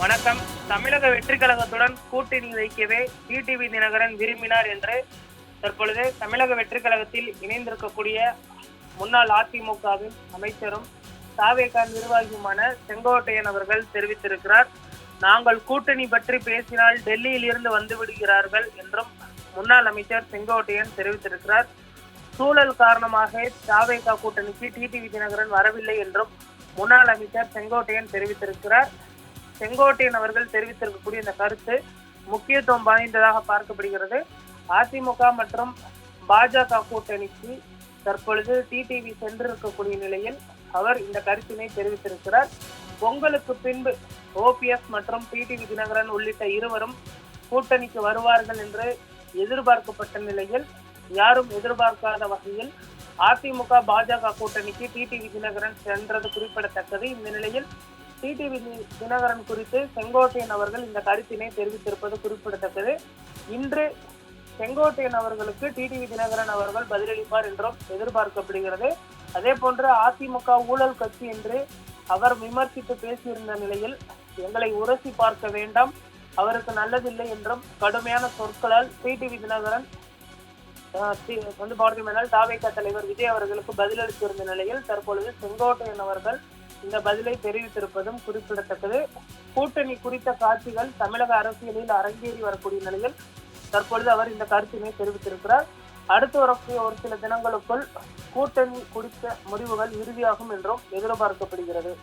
வணக்கம். தமிழக வெற்றி கழகத்துடன் கூட்டணி வைக்கவே டிடிவி தினகரன் விரும்பினார் என்று தற்பொழுது தமிழக வெற்றி கழகத்தில் இணைந்திருக்கக்கூடிய முன்னாள் அதிமுகவின் அமைச்சரும் தாவேகா நிர்வாகியுமான செங்கோட்டையன் அவர்கள் தெரிவித்திருக்கிறார். நாங்கள் கூட்டணி பற்றி பேசினால் டெல்லியில் இருந்து வந்து விடுகிறார்கள் என்றும் முன்னாள் அமைச்சர் செங்கோட்டையன் தெரிவித்திருக்கிறார். சூழல் காரணமாக தாவேகா கூட்டணிக்கு டிடிவி தினகரன் வரவில்லை என்றும் முன்னாள் அமைச்சர் செங்கோட்டையன் தெரிவித்திருக்கிறார். செங்கோட்டையன் அவர்கள் தெரிவித்திருக்கக்கூடிய இந்த கருத்து முக்கியத்துவம் வாய்ந்ததாக பார்க்கப்படுகிறது. அதிமுக மற்றும் பாஜக கூட்டணிக்கு தற்பொழுது டிடிவி சென்றிருக்கக்கூடிய நிலையில் அவர் இந்த கருத்தினை தெரிவித்திருக்கிறார். பொங்கலுக்கு பின்பு ஓபிஎஸ் மற்றும் டிடிவி தினகரன் உள்ளிட்ட இருவரும் கூட்டணிக்கு வருவார்கள் என்று எதிர்பார்க்கப்பட்ட நிலையில் யாரும் எதிர்பார்க்காத வகையில் அதிமுக பாஜக கூட்டணிக்கு டிடிவி தினகரன் சென்றது குறிப்பிடத்தக்கது. இந்த நிலையில் டிடிவி தினகரன் குறித்து செங்கோட்டையன் அவர்கள் இந்த கருத்தினை தெரிவித்திருப்பது குறிப்பிடத்தக்கது. இன்று செங்கோட்டையன் அவர்களுக்கு டிடிவி தினகரன் அவர்கள் பதிலளிப்பார் என்றும் எதிர்பார்க்கப்படுகிறது. அதே போன்று அதிமுக ஊழல் கட்சி என்று அவர் விமர்சித்து பேசியிருந்த நிலையில் எங்களை உரசி பார்க்க வேண்டாம், அவருக்கு நல்லதில்லை என்றும் கடுமையான சொற்களால் டிடிவி தினகரன் பார்த்தீங்கன்னா தாவேகா தலைவர் விஜய் அவர்களுக்கு பதிலளித்திருந்த நிலையில் தற்பொழுது செங்கோட்டையன் அவர்கள் இந்த பதிலை தெரிவித்திருப்பதும் குறிப்பிடத்தக்கது. கூட்டணி குறித்த காட்சிகள் தமிழக அரசியலில் அரங்கேறி வரக்கூடிய நிலையில் தற்பொழுது அவர் இந்த கருத்தினை தெரிவித்திருக்கிறார். அடுத்து வரக்கூடிய ஒரு சில தினங்களுக்குள் கூட்டணி குறித்த முடிவுகள் இறுதியாகும் என்றும் எதிர்பார்க்கப்படுகிறது.